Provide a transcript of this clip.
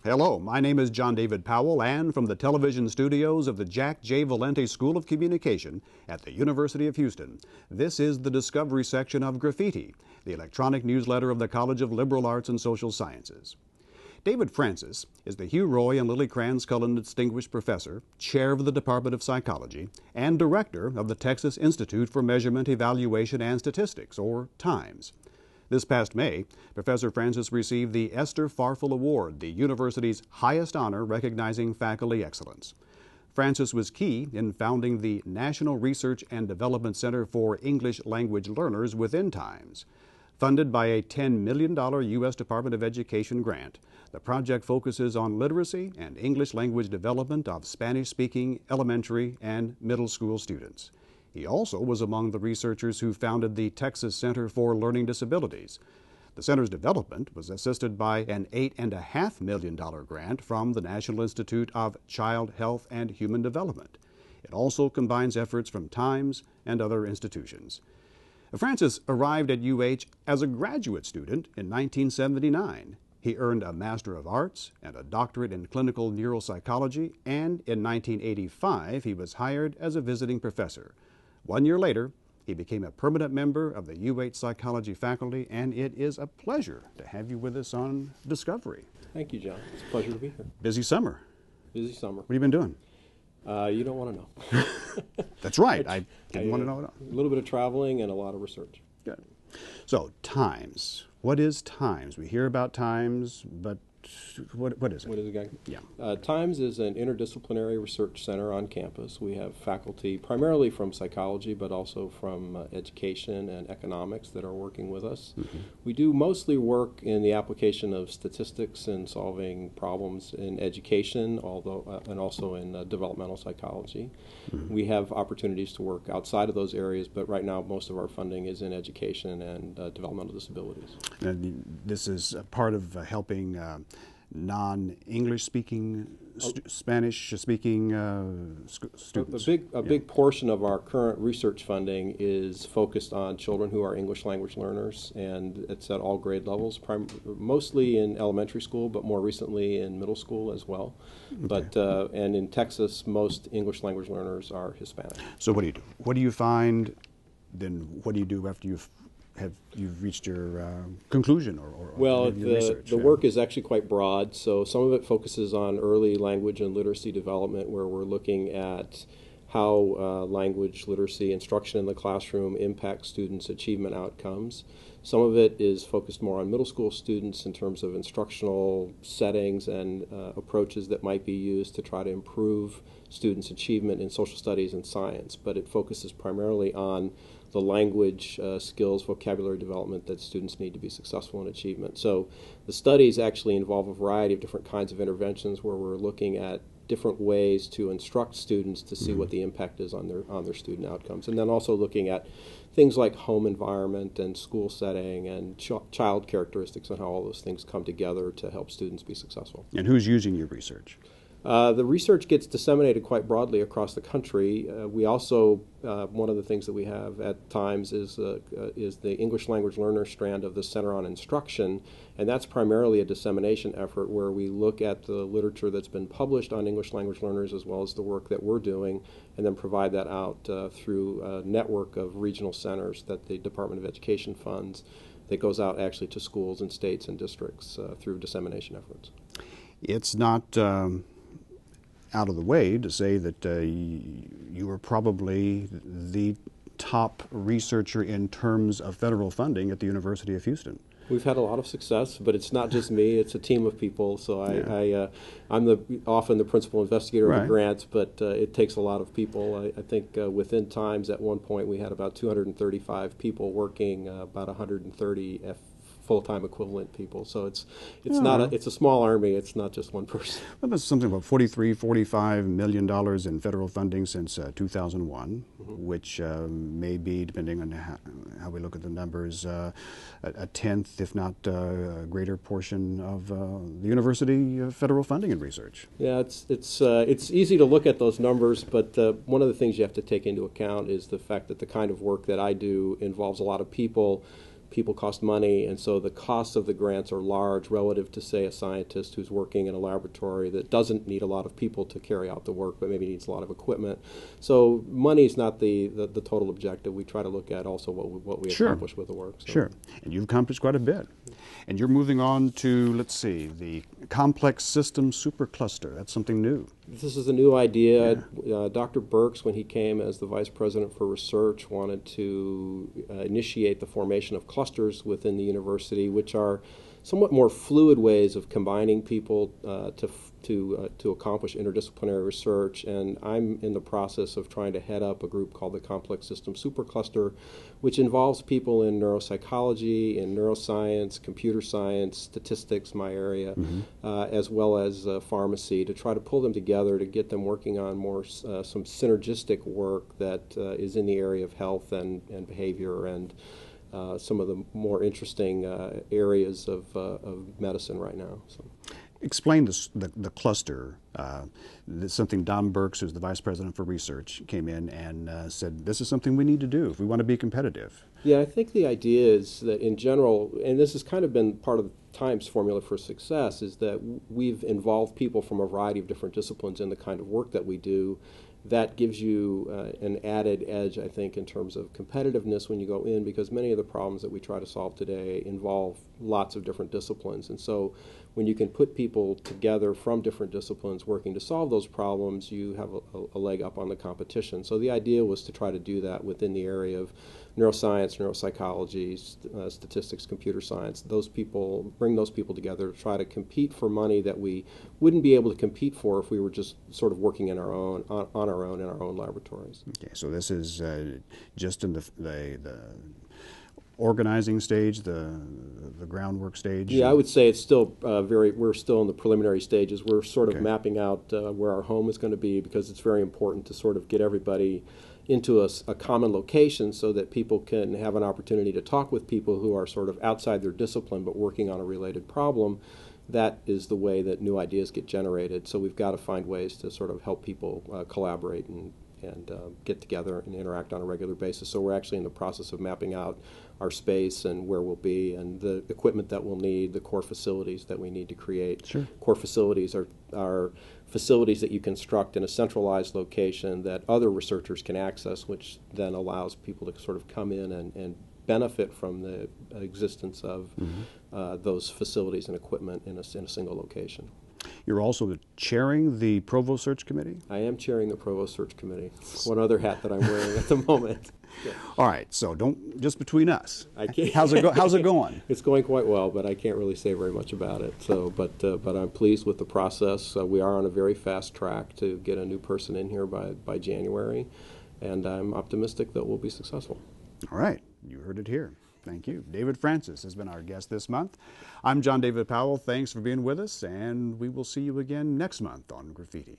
Hello, my name is John David Powell, and from the television studios of the Jack J. Valente School of Communication at the University of Houston, this is the Discovery section of Graffiti, the electronic newsletter of the College of Liberal Arts and Social Sciences. David Francis is the Hugh Roy and Lillie Cranz Cullen Distinguished Professor, Chair of the Department of Psychology, and Director of the Texas Institute for Measurement, Evaluation, and Statistics, or TIMES. This past May, Professor Francis received the Esther Farfel Award, the university's highest honor recognizing faculty excellence. Francis was key in founding the National Research and Development Center for English Language Learners within TIMES. Funded by a $10 million U.S. Department of Education grant, the project focuses on literacy and English language development of Spanish-speaking elementary and middle school students. He also was among the researchers who founded the Texas Center for Learning Disabilities. The center's development was assisted by an $8.5 million grant from the National Institute of Child Health and Human Development. It also combines efforts from TIMES and other institutions. Francis arrived at UH as a graduate student in 1979. He earned a Master of Arts and a doctorate in clinical neuropsychology, and in 1985 he was hired as a visiting professor. 1 year later, he became a permanent member of the UH psychology faculty, and it is a pleasure to have you with us on Discovery. Thank you, John. It's a pleasure to be here. Busy summer. Busy summer. What have you been doing? You don't want to know. That's right. I didn't want to know at all. A little bit of traveling and a lot of research. Good. So, TIMES. What is TIMES? We hear about TIMES, but what is it? What is it, guy? Yeah. TIMES is an interdisciplinary research center on campus. We have faculty primarily from psychology, but also from education and economics that are working with us. Mm-hmm. We do mostly work in the application of statistics and solving problems in education, although and also in developmental psychology. Mm-hmm. We have opportunities to work outside of those areas, but right now most of our funding is in education and developmental disabilities. And this is a part of helping non-English speaking, Spanish speaking students. A big portion of our current research funding is focused on children who are English language learners, and it's at all grade levels, mostly in elementary school, but more recently in middle school as well. Okay. But and in Texas, most English language learners are Hispanic. So what do you do? What do you find? Then what do you do after you've reached your conclusion or well, your research? The work is actually quite broad. So some of it focuses on early language and literacy development, where we're looking at how language literacy instruction in the classroom impacts students' achievement outcomes. Some of it is focused more on middle school students in terms of instructional settings and approaches that might be used to try to improve students' achievement in social studies and science. But it focuses primarily on the language skills, vocabulary development that students need to be successful in achievement. So the studies actually involve a variety of different kinds of interventions where we're looking at different ways to instruct students to see what the impact is on their student outcomes. And then also looking at things like home environment and school setting and child characteristics and how all those things come together to help students be successful. And who's using your research? The research gets disseminated quite broadly across the country. We also, one of the things that we have at TIMES is the English language learner strand of the Center on Instruction, and that's primarily a dissemination effort where we look at the literature that's been published on English language learners as well as the work that we're doing, and then provide that out through a network of regional centers that the Department of Education funds that goes out actually to schools and states and districts through dissemination efforts. It's not out of the way to say that you are probably the top researcher in terms of federal funding at the University of Houston. We've had a lot of success, but it's not just me, it's a team of people. So I'm often the principal investigator of the grants, but it takes a lot of people. I think within TIMES at one point we had about 235 people working, about 130 full-time equivalent people. So it's not it's a small army. It's not just one person. Well, that's something about $45 million in federal funding since 2001, which may be, depending on how we look at the numbers, a tenth, if not a greater portion of the university federal funding in research. Yeah, it's easy to look at those numbers, but one of the things you have to take into account is the fact that the kind of work that I do involves a lot of people people cost money, and so the costs of the grants are large relative to, say, a scientist who's working in a laboratory that doesn't need a lot of people to carry out the work, but maybe needs a lot of equipment. So money is not the total objective. We try to look at also what we accomplish with the work. So. Sure. And you've accomplished quite a bit. And you're moving on to, let's see, the complex system supercluster. That's something new. This is a new idea. Yeah. Dr. Burks, when he came as the Vice President for Research, wanted to initiate the formation of clusters within the university, which are somewhat more fluid ways of combining people to accomplish interdisciplinary research. And I'm in the process of trying to head up a group called the Complex System Supercluster, which involves people in neuropsychology, in neuroscience, computer science, statistics, my area, as well as pharmacy, to try to pull them together to get them working on more some synergistic work that is in the area of health and behavior and some of the more interesting areas of medicine right now. So. Explain the cluster. This is something Don Burks, who's the Vice President for Research, came in and said, this is something we need to do if we want to be competitive. Yeah, I think the idea is that in general, and this has kind of been part of Time's formula for success, is that we've involved people from a variety of different disciplines in the kind of work that we do. That gives you an added edge, I think, in terms of competitiveness when you go in, because many of the problems that we try to solve today involve lots of different disciplines. And so when you can put people together from different disciplines working to solve those problems, you have a leg up on the competition. So the idea was to try to do that within the area of neuroscience, neuropsychology, statistics, computer science. Those people, bring those people together to try to compete for money that we wouldn't be able to compete for if we were just sort of working in our own, on our own in our own laboratories. Okay, so this is just in the organizing stage, the groundwork stage? Yeah, I would say it's still we're still in the preliminary stages. We're sort of mapping out where our home is going to be, because it's very important to sort of get everybody into a common location so that people can have an opportunity to talk with people who are sort of outside their discipline but working on a related problem. That is the way that new ideas get generated. So we've got to find ways to sort of help people collaborate and get together and interact on a regular basis. So we're actually in the process of mapping out our space and where we'll be and the equipment that we'll need, the core facilities that we need to create. Sure. Core facilities are facilities that you construct in a centralized location that other researchers can access, which then allows people to sort of come in and benefit from the existence of those facilities and equipment in a single location. You're also chairing the Provost Search Committee? I am chairing the Provost Search Committee. One other hat that I'm wearing at the moment. Yeah. All right, so don't, just between us. I can't. How's it going? It's going quite well, but I can't really say very much about it. So, but I'm pleased with the process. We are on a very fast track to get a new person in here by January, and I'm optimistic that we'll be successful. All right, you heard it here. Thank you. David Francis has been our guest this month. I'm John David Powell. Thanks for being with us, and we will see you again next month on Graffiti.